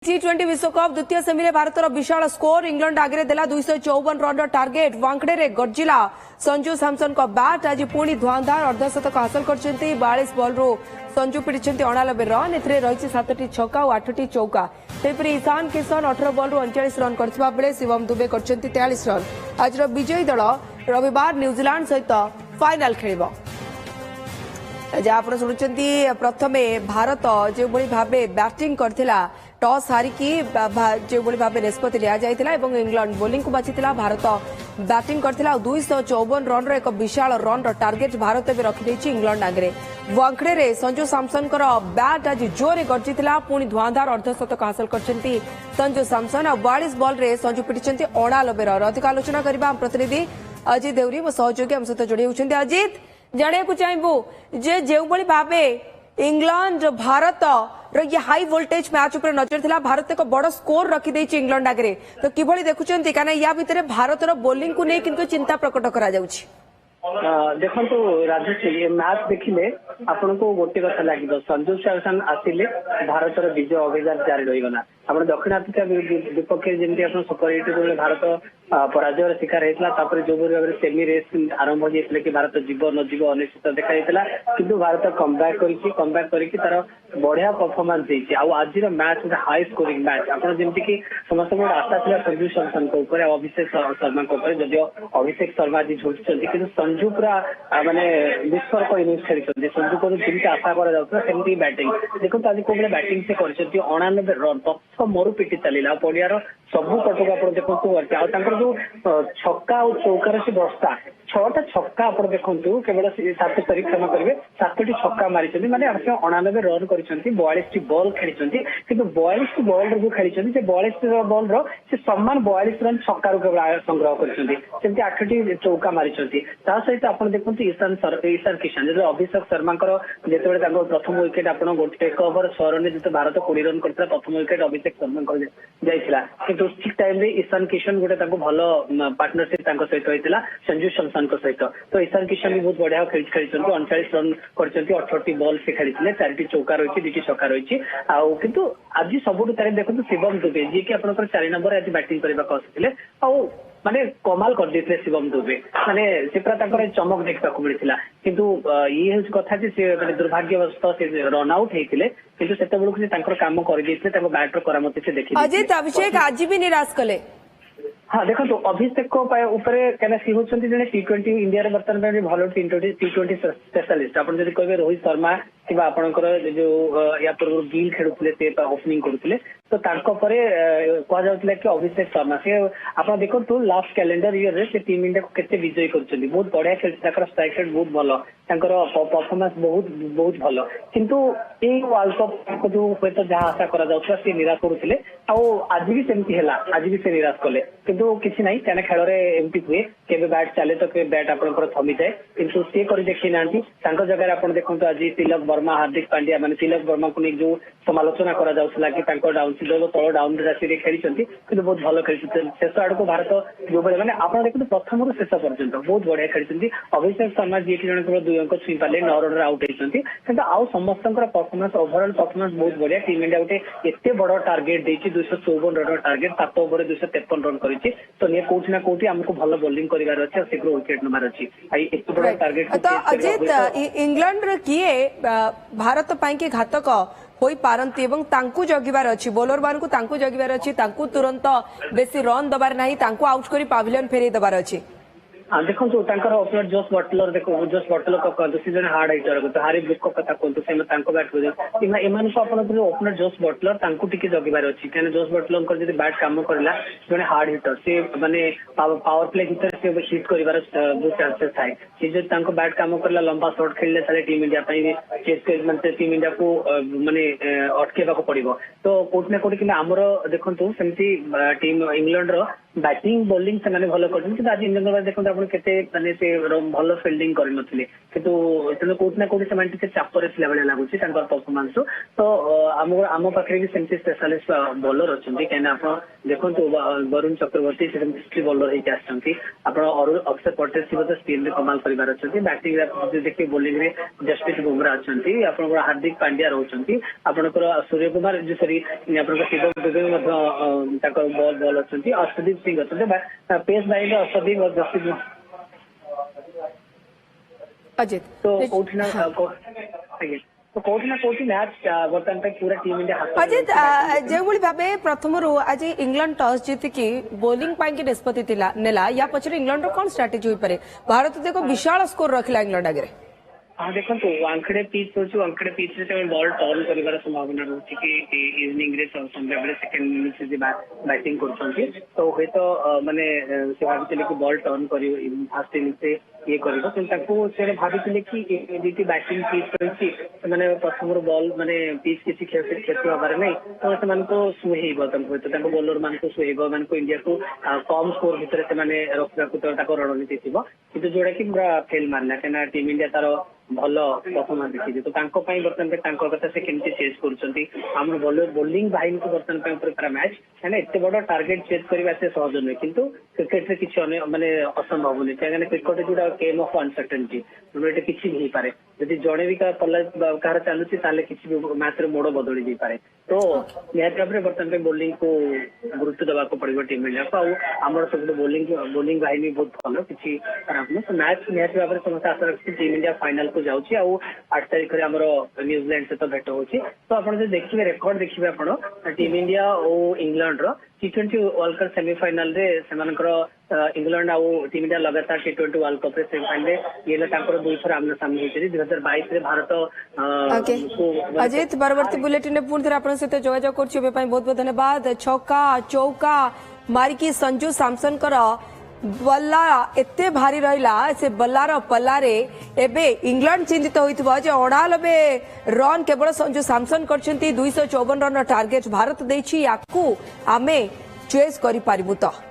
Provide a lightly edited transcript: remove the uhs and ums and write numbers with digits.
T20 विश्वकप द्वितीय semi भारतर विशाल score England आगे देला 254 रन टार्गेट वांकड़े गर्जिला संजू सैमसन को बैट आज पुणी धुआंधार अर्धशतक हासिल कर 42 बॉल संजू पिटी 89 रन रही 7टी छक्का और 8टी चौका सेपरी ईशान किशन 18 बॉल 39 रन करथिबा बेले शिवम दुबे कर 43 रन आज विजयी दल रविवार न्यूजीलैंड सहित फाइनाल खेलिबो। आप शुणुंट प्रथमे भारत जो भाव बैटिंग करथिला टॉस हारिकी जो भाव निष्पत्ति लिया इंग्लैंड बोलिंग को बाछी भारत बैटिंग करथिला 254 रन एक विशाल रन टार्गेट भारत भी रखिदेछि इंग्लैंड आगे वांकड़े संजू सैमसन बैट आज जोरे गर्जिला पुणी धुआंधार अर्धशतक हासिल करछन्ती संजू सैमसन 42 बॉल रे संजू पिटी 89 रन अधिक आलोचना करबा प्रतिनिधि अजित देउरी मो सहयोगी हम सहित जोड़ी होछन्ती। अजित जानिया को चाहबू जे जो भाव इंग्लैंड भारत ये हाई वोल्टेज मैच उपर नजर थिला भारत एक बड़ स्कोर रखी इंग्लैंड आगे तो किभली देखुंत क्या या भितर भारतर बोलिंग को नहीं किंतु चिंता प्रकट करा जाउछि। देखो राजेश ये मैच देखिले आपन को गोटे कथा लगे संजू सैमसन आसिले भारतर विजय अभियान जारी रहीगला आप दक्षिण आफ्रिका विपक्ष जमी आप सुपर 8 जो भारत पराजय शिकार होता जो भाव में सेमी रेस आरंभ हो कि भारत जीव न जीव अनिश्चित देखा कि भारत कमबैक करके तार बढ़िया परफॉर्मेंस देती आज मैच हाई स्कोरिंग मैच आप जमीक समस्त आशा था संजू सैमसन अभिषेक शर्मा जदिव अभिषेक शर्मा आज झुटुंट कि संजू पूरा मानने विस्फोरक इनिंग्स खेली संजू को जमी आशा करमती बैटिंग देखो आज कौ बैटिंग से कर 89 रन तत्व मरु पिटी चलला पड़ियार सबू पटक आप देखते जो छक्का और चौकार से बस्ता 6टा छक्का आप देखु केवल 7 तारीख क्षमा करेंगे 7टी छक्का मारी माने 89 रन कर 42टी बॉल खेली कि 42टी बॉल जो खेली 42 बॉल से सम्मान 42 रन छक्का केवल संग्रह कर 8टी चौका मारी सहित आप देखते ईशान किशन जो अभिषेक शर्मा जो प्रथम विकेट आप एक ओवर 6 रन जो भारत 20 रन करता प्रथम विकेट अभिषेक शर्मा जाइला कि ठीक टाइम ईशान किशन गोटे भल पार्टनरशिप सहित होता संजू सैमसन सहित तो ईशान किशन भी बहुत बढ़िया खेली 39 रन कर 18टी बॉल से खेली 4टी चौका रही 2टी छक्का रही किंतु आज सबुठ तारीख देखो शिवम दुबे जी की आप 4 नंबर आज बैटिंग करने आसते माने कमाल कर देते शिवम दुबे माने से पूरा चमक देखा मिलता किंतु ये हूँ कथा से दुर्भाग्यवश से रन आउट होते किंतु से काम कर बैटर करामती से देखिए अजित अभिषेक आज भी निराश कले। हाँ देखो तो अभिषेक कहना सी होती जन T20 इंडिया बर्तमान भल T20 स्पेशलिस्ट आप कहे रोहित शर्मा कि आपंकर जो या पूर्व गिल खेलुते ओपनिंग करुले तो कहला कि अभिषेक शर्मा से आप देखो लास्ट कैलेंडर ईयर से टीम इंडिया को केते विजयी कर बहुत बढ़िया खेल स्ट्राइक रेट बहुत भल परफॉर्मेंस बहुत भल किंतु ये वर्ल्ड कप जो हे तो जहाँ आशा कर निराश करुले आज भी सेमती है आज भी से निराश कले किंतु किसी ना क्या खेल एमती हुए केवे बैट चले तो केवे बैट आप थमी जाए किंतु सी कर देखी ना जगह आप देखो आज तिलक वर्मा हार्दिक पांड्या मान तिलक वर्मा को नहीं जो समालोचना कि डाउन तल डाउन राशि खेली बहुत भल खेली शेष आड़ को भारत जो मैंने आप देखते प्रथम रू शेष पर्यटन बहुत बढ़िया खेली अभिषेक शर्मा जी जन केवल 2 अंक छुई पारे 9 रन आउट होती आउ समस्त परफॉर्मेंस ओवरऑल परफॉर्मेंस बहुत बढ़िया टीम इंडिया गोटे एत बड़ टार्गेट देती 254 रन टार्गेट 7 ओवर 253 रन कर तो ये कौटी ना कौटी आमको भल बोलिंग कर शीघ्र विकेट नमार अच्छी एत बड़ टार्गेट तो अजित इंग्लैंड किए भारत की घातक होई पारंती एवं तांकु जगिबार अछि बॉलर मान को तांकु जगिबार अछि तांकु तुरंत बेसी रन दबार नाही तांकु आउट करी पाविलियन फेरे दबार अछि। हाँ देखो ओपनर जोस बटलर देखो जोस बटलर को कहते सी जन हार्ड हिटर तो हारी ब्रिक को कथा कहते से बैट को एमान को ओपनर जोस बटलर टिके जगिबार अच्छी क्या जोस बटलर जब बैट काम करला जन हार्ड हिटर से माने पावर प्ले भीतर से हिट कर बहुत चांसेस थाए जो बैट काम करला लंबा शॉट खेलले सारे टीम इंडिया चेस मतलब टीम इंडिया को माने अटकेबा को पड़ो तो कोट ना कोट कि आमर देखो सेमती टीम इंग्लैंड बैटिंग बोलिंग से भल कर आज इंग्लैंड देखते आप केते भल फिल्डिंग करनथिले किंतु कोट ना कोट से चापर थिला बेले लागुची परफॉर्मेंस तो आम पाखे भी सेमती स्पेशलिस्ट बॉलर अच्छा कहीं आप देखो वरुण चक्रवर्ती बॉलर होती ଆପଣ ଅକ୍ଷର ପटेଲ ଥିବ ତ ସ୍ପିନ ରେ କମାଲ କରିବାର ଅଛନ୍ତି। ବ୍ୟାଟିଂ ରେ ଦେଖିବେ ବୋଲିଂ ରେ ଜସପ୍ରୀତ ବୁମରା ଅଛନ୍ତି, ଆପଣଙ୍କର ହାର୍ଦ୍ଦିକ ପାଣ୍ଡ୍ୟା ରହୁଛନ୍ତି, ଆପଣଙ୍କର ସୂର୍ଯ୍ୟ କୁମାର ସରି ଆପଣଙ୍କର ଶିବ ଦୁବେ ମଧ୍ୟ ତାଙ୍କର ବଲ୍ ଅଛନ୍ତି, ଅର୍ଷଦୀପ ସିଂ ଅଛନ୍ତି, ପେସ୍ ବାହିନୀରେ ଅର୍ଷଦୀପ ଓ ଜସପ୍ରୀତ अजित ତ କୋଉଠି ନା ଆଜ୍ଞା ତ କୋଉଠି ନା କୋଉଠି ମ୍ୟାଚ୍ ବର୍ତ୍ତମାନ ପାଇଁ ପୁରା ଟିମ୍ ଇଣ୍ଡିଆ अजित जो भाव प्रथम आज इंग्लैंड टॉस जीतिकी बोलिंग निष्पत्ति नेला या पछरे इंग्लैंड कौन स्ट्राटेजी हो पारे? भारत देखो विशाल स्कोर रखिला इंग्लैंड आगे। हाँ देखो वांकड़े पिच रोचे वांकड़े पिच रे बॉल टर्न कर संभावना रोचे कि इवनिंग रे संध्या सेकेंड इनिंग्स जे बैटिंग करछंती तो हुए तो माने से भाबितले कि बॉल टर्न करियो फर्स्ट इनिंग्स से ये करियो किंतु ताको से भाबितले कि जेती बैटिंग पिच रही माने प्रथम बॉल माने पिच किसी क्षति होबार नहीं तो से मान को सुहेइबो तम हुए तो ताको बॉलर मान को सुहेइबो मान को इंडिया को कम स्कोर भीतर से माने रखा को ताको रणनीति थिबो किंतु जोड़ा कि पूरा फेल मारला केना टीम इंडिया तारो भल परफॉर्मेंस देखिए तो तांको पई बर्तमान कथा से केमती चेज करूछंती हमर बोलिंग बाहिनी को बर्तमान पूरा मैच है एते बड़ टार्गेट चेज करबा से सहज नहीं किंतु क्रिकेट रे किछि माने असंभव नहीं काहे क्रिकेट जोड़ा गेम ऑफ अनसर्टेनिटी एटे किछि नहीं पारे यदि जड़े भी कार चलुची ताले किछि भी मैच रे मोड़ बदली जाई पारे तो निहत भाव में बर्तमान बोलिंग को गुरुत्व देवा को पड़ो टीम इंडिया को आमर सब बोलिंग बाहिनी बहुत भल किछि खराब नहीं तो मैच निहत भाव में समस्त आशा रखी टीम इंडिया फाइनल को जाउची आ 8 तारिख रे हमरो न्यूजीलैंड से तो भेट होची तो आपण जे देखिबे रेकॉर्ड देखिबे आपण टीम इंडिया और इंग्लैंड रो T20 वर्ल्ड कप सेमीफाइनल रे सेमानकर इंग्लैंड आउ टीम इंडिया लगातार T20 वर्ल्ड कप रे सेमीफाइनल रे ये तांकर दुई थर आमने सामने होइछि 2022 रे भारत अजित परवर्ती बुलेटिन रे पुन आपण सहित जोगाजोग करछि बे बहुत बहुत धन्यवाद। छक्का चौका मारिकी संजू सैमसन कर बल्ला एते भारी रहिला से बल्लार पल्लारे एबे इंग्लैंड चिंतित होइतबो जे 89 रन केवल संजू सैमसन करछंती 254 रन टार्गेट भारत देछि याकू आमे चेस करि पारिबु तो।